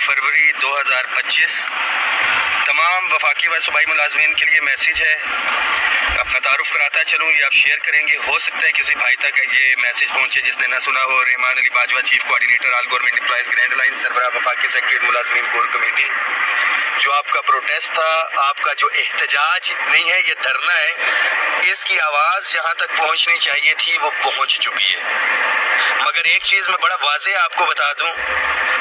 फरवरी 2025 तमाम वफाकी व सूबाई मुलाजमीन के लिए मैसेज है। अपना तारुफ कराता चलूँ, ये आप शेयर करेंगे। हो सकता है किसी भाई तक ये मैसेज पहुँचे जिसने ना सुना हो। Rahman Ali Bajwa, chief coordinator all government employees grand line, सरबराह वफाकी सेक्रेटरी मुलाजमीन कोर कमेटी। जो आपका प्रोटेस्ट था, आपका जो एहतजाज नहीं है, ये धरना है, इसकी आवाज़ जहाँ तक पहुँचनी चाहिए थी वो पहुँच चुकी है। मगर एक चीज़ मैं बड़ा वाज़े आपको बता दूँ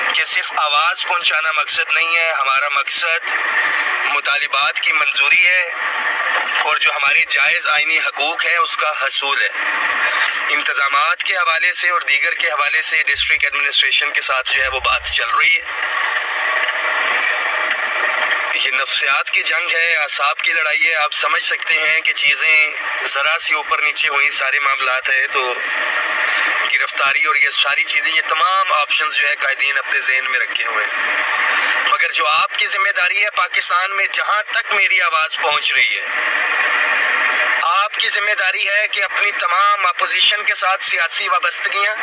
कि सिर्फ आवाज़ पहुँचाना मकसद नहीं है। हमारा मकसद मुतालिबात की मंजूरी है और जो हमारे जायज़ आइनी हकूक़ है उसका हसूल है। इंतज़ामात के हवाले से और दीगर के हवाले से डिस्ट्रिक्ट एडमिनिस्ट्रेशन के साथ जो है वो बात चल रही है। ये नफ्सियात की जंग है, आसाब की लड़ाई है। आप समझ सकते हैं कि चीज़ें ज़रा सी ऊपर नीचे हुई, सारे मामलात है तो गिरफ्तारी और ये सारी चीज़ें, ये तमाम ऑप्शंस जो है कायदीन अपने ज़हन में रखे हुए हैं। मगर जो आपकी जिम्मेदारी है पाकिस्तान में, जहाँ तक मेरी आवाज़ पहुँच रही है, आपकी जिम्मेदारी है कि अपनी तमाम अपोजिशन के साथ सियासी वाबस्तगियाँ,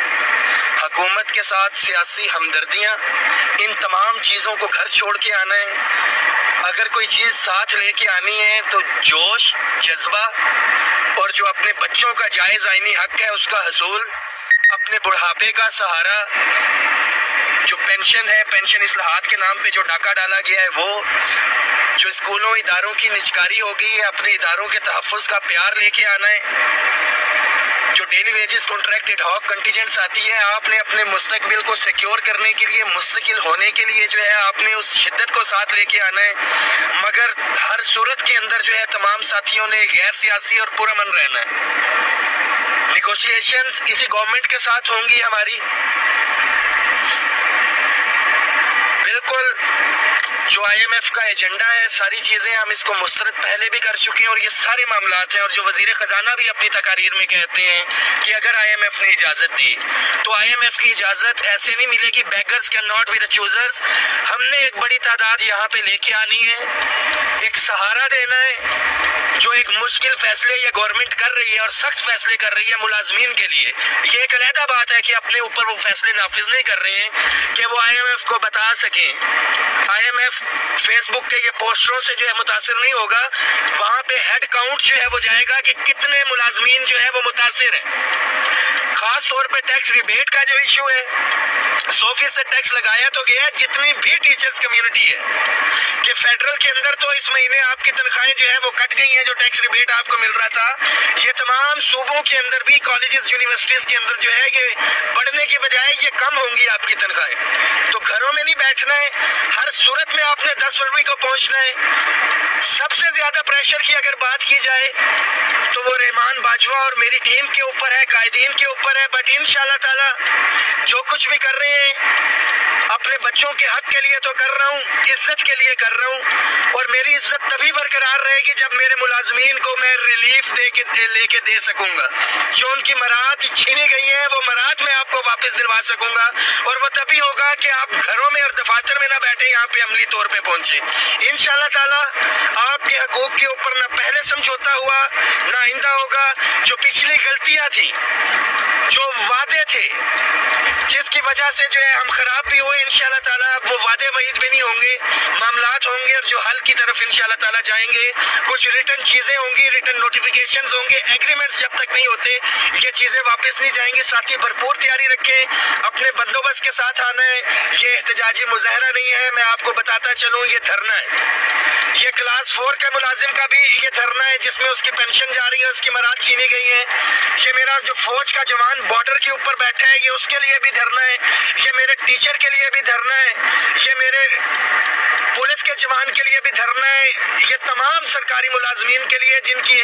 हुकूमत के साथ सियासी हमदर्दियाँ, इन तमाम चीज़ों को घर छोड़ के आना है। अगर कोई चीज़ साथ लेके आनी है तो जोश, जज्बा और जो अपने बच्चों का जायज़ आइनी हक है उसका हसूल, अपने बुढ़ापे का सहारा, जो पेंशन है, पेंशन इस्लाहात के नाम पे जो डाका डाला गया है वो, जो स्कूलों इदारों की निजकारी हो गई है, अपने इदारों के तहफ़्फ़ुज़ का प्यार लेके आना है। जो डेली वेजेस कॉन्ट्रैक्टेड हॉक कंटीजेंट्स आती है, आपने अपने मुस्तकबिल को सिक्योर करने के लिए, मुस्तकिल होने के लिए जो है आपने उस शिद्दत को साथ लेके आना है। मगर हर सूरत के अंदर जो है तमाम साथियों ने गैर सियासी और पुरअमन रहना है। नेगोशिएशंस इसी गवर्नमेंट के साथ होंगी हमारी, बिल्कुल। जो IMF का एजेंडा है, सारी चीज़ें हम इसको मुस्तरद पहले भी कर चुके हैं और ये सारे मामलात हैं। और जो वज़ीर ख़जाना भी अपनी तकारीर में कहते हैं कि अगर IMF ने इजाज़त दी तो IMF की इजाज़त ऐसे नहीं मिलेगी। Beggars can not be the choosers. हमने एक बड़ी तादाद यहाँ पे लेके आनी है, एक सहारा देना है। जो एक मुश्किल फैसले ये गवर्नमेंट कर रही है और सख्त फैसले कर रही है मुलाजमीन के लिए, ये एक अलहदा बात है कि अपने ऊपर वो फैसले नाफिज नहीं कर रहे हैं कि वो IMF को बता सकें। IMF फेसबुक के ये पोस्टरों से जो है मुतासिर नहीं होगा, वहाँ पे हेड काउंट जो है वो जाएगा कि कितने मुलाजमीन जो है वो मुतासिर है। खास तौर पे टैक्स रिबेट का जो इशू है, 100% टैक्स लगाया तो गया जितनी भी टीचर्स कम्युनिटी है कि फेडरल के अंदर तो इस महीने आपकी तनख्वाहें जो है वो कट गई हैं, जो टैक्स रिबेट आपको मिल रहा था। ये तमाम सूबों के अंदर भी कॉलेजेस यूनिवर्सिटीज के अंदर जो है ये बढ़ने की बजाय ये कम होंगी आपकी तनख्वाहें। तो घरों में नहीं बैठना है, हर सूरत में आपने 10 फरवरी को पहुंचना है। सबसे ज्यादा प्रेशर की अगर बात की जाए तो वो रहमान बाजवा और मेरी टीम के ऊपर है, कायदीन के ऊपर है। बट इंशाल्लाह ताला जो कुछ भी कर रहे हैं अपने बच्चों के हक के लिए तो कर रहा हूँ, इज्जत के लिए कर रहा हूँ। और मेरी इज्जत तभी बरकरार रहेगी जब मेरे मुलाजमीन को मैं रिलीफ लेके दे सकूंगा। जो उनकी मराहत छीनी गई है वो मराहत मैं आपको वापस दिलवा सकूंगा। और वो तभी होगा कि आप घरों में और दफातर में ना बैठे, यहाँ पे अमली तौर पे पहुंचे। इंशाल्लाह ताला आपके हकूक के ऊपर ना पहले समझौता हुआ ना आइंदा होगा। जो पिछली गलतियां थी, जो वादे थे जिसकी वजह से जो है हम खराब भी हुए, इंशाल्लाह ताला वो वादे वहीद भी नहीं होंगे, मामलात होंगे और जो हल की तरफ इंशाल्लाह ताला जाएंगे। कुछ रिटर्न चीजें होंगी, रिटर्न नोटिफिकेशंस होंगे, एग्रीमेंट्स जब तक नहीं होते ये चीजें वापस नहीं जाएंगी। साथी भरपूर तैयारी रखें, अपने बंदोबस्त के साथ आना है। ये एहतजाजी मुजाहरा नहीं है, मैं आपको बताता चलूँ ये धरना है। ये क्लास 4 के मुलाजिम का भी ये धरना है जिसमें उसकी पेंशन जा रही है, उसकी मराद छीनी गई है। ये मेरा जो फौज का जवान बॉर्डर के ऊपर बैठा है, ये उसके लिए भी धरना है। ये मेरे टीचर के लिए भी धरना है। ये मेरे पुलिस के जवान के लिए भी धरना है। ये तमाम सरकारी मुलाजमीन के लिए जिनकी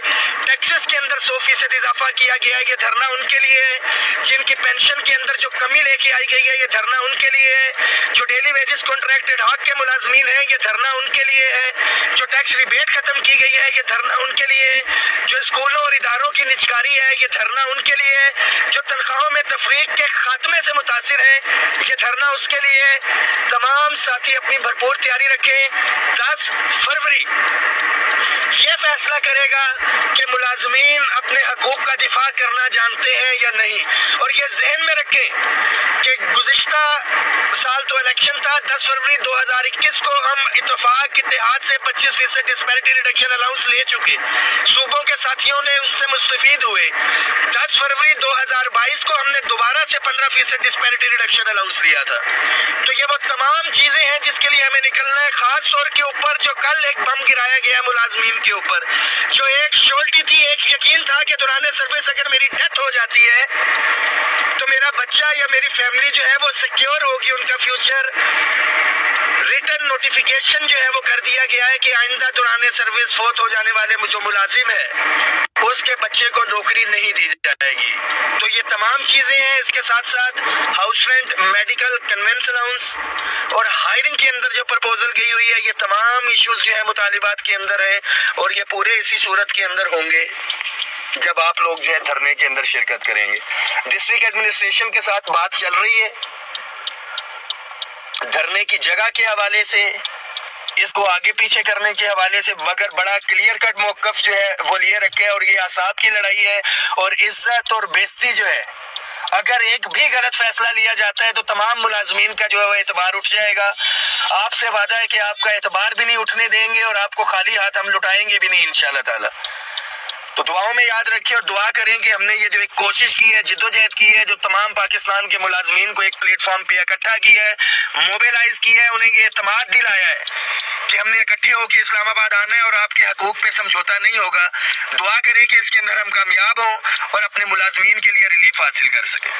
टैक्सेस के अंदर 100% इजाफा किया गया है, ये धरना उनके लिए है। जिनकी पेंशन के अंदर जो कमी लेके आई गई है, ये धरना उनके लिए है। जो डेली वेजेस कॉन्ट्रैक्टेड हक के मुलाजमीन हैं, ये धरना उनके लिए है। जो टैक्स रिबेट खत्म की गई है, ये धरना उनके लिए है। जो स्कूलों और इदारों की निजकारी है, ये धरना उनके लिए है। जो तनख्वाहों में तफरीक के खात्मे से मुतासिर है, ये धरना उसके लिए है। तमाम साथी अपनी भरपूर तैयारी रखें। 10 फरवरी یہ فیصلہ کرے گا کہ ملازمین اپنے حقوق کا دفاع کرنا جانتے ہیں یا نہیں. اور یہ ذہن میں رکھیں کہ گزشتہ سال تو الیکشن تھا, 10 فروری 2021 کو ہم اتفاق اتحاد سے 25% ڈسپیرٹی ریڈکشن الاؤنس لے چکے, صوبوں کے ساتھیوں نے اس سے مستفید ہوئے. 10 فروری 2022 کو ہم نے دوبارہ سے 15% ڈسپیرٹی ریڈکشن الاؤنس لیا تھا. تو یہ وہ تمام چیزیں ہیں جس کے لیے ہمیں نکلنا ہے. خاص طور کے اوپر جو کل ایک بم گرایا گیا ملازمین کے اوپر, جو ایک شورٹی تھی, ایک یقین تھا کہ دوران سروس اگر میری ڈیتھ ہو جاتی ہے تو میرا بچہ یا میری فیملی جو ہے وہ سیکیور ہوگی, ان کا فیوچر. ریٹن نوٹیفیکیشن جو ہے وہ کر دیا گیا ہے کہ آئندہ دوران سروس فوت ہو جانے والے جو ملازم ہے اس کے بچے کو نوکری نہیں دی جائے گی. تو یہ تمام چیزیں ہیں. اس کے ساتھ ساتھ house rent, medical, conveyance allowance اور ہائرنگ کے اندر جو پرپوزل گئی ہوئی ہے, یہ تمام ایشوز جو ہے مطالبات کے اندر ہیں, اور یہ پورے اسی صورت کے اندر ہوں گے جب آپ لوگ جو ہے دھرنے کے اندر شرکت کریں گے. ڈسٹرکٹ ایڈمنسٹریشن کے ساتھ بات چل رہی ہے دھرنے کی جگہ کے حوالے سے, اس کو آگے پیچھے کرنے کے حوالے سے, مگر بڑا کلیئر کٹ موقف جو ہے وہ لیے رکھے, اور یہ اعصاب کی لڑائی ہے. اور عزت اور بےزتی جو ہے, اگر ایک بھی غلط فیصلہ لیا جاتا ہے تو تمام ملازمین کا جو ہے وہ اعتبار اٹھ جائے گا. آپ سے وعدہ ہے کہ آپ کا اعتبار بھی نہیں اٹھنے دیں گے, اور آپ کو خالی ہاتھ ہم لٹائیں گے بھی نہیں انشاءاللہ تعالی. تو دعاؤں میں یاد رکھیں اور دعا کریں کہ ہم نے یہ جو ایک کوشش کی ہے, جدوجہد کی ہے, جو تمام پاکستان کے ملازمین کو ایک پلیٹ فارم پہ اکٹھا کیا ہے, موبیلائز کیا ہے, انہیں یہ اعتماد دلایا ہے کہ ہم نے اکٹھے ہو کے اسلام آباد آنا ہے اور آپ کے حقوق پہ سمجھوتا نہیں ہوگا. دعا کریں کہ اس کے اندر ہم کامیاب ہوں اور اپنے ملازمین کے لیے ریلیف حاصل کر سکیں.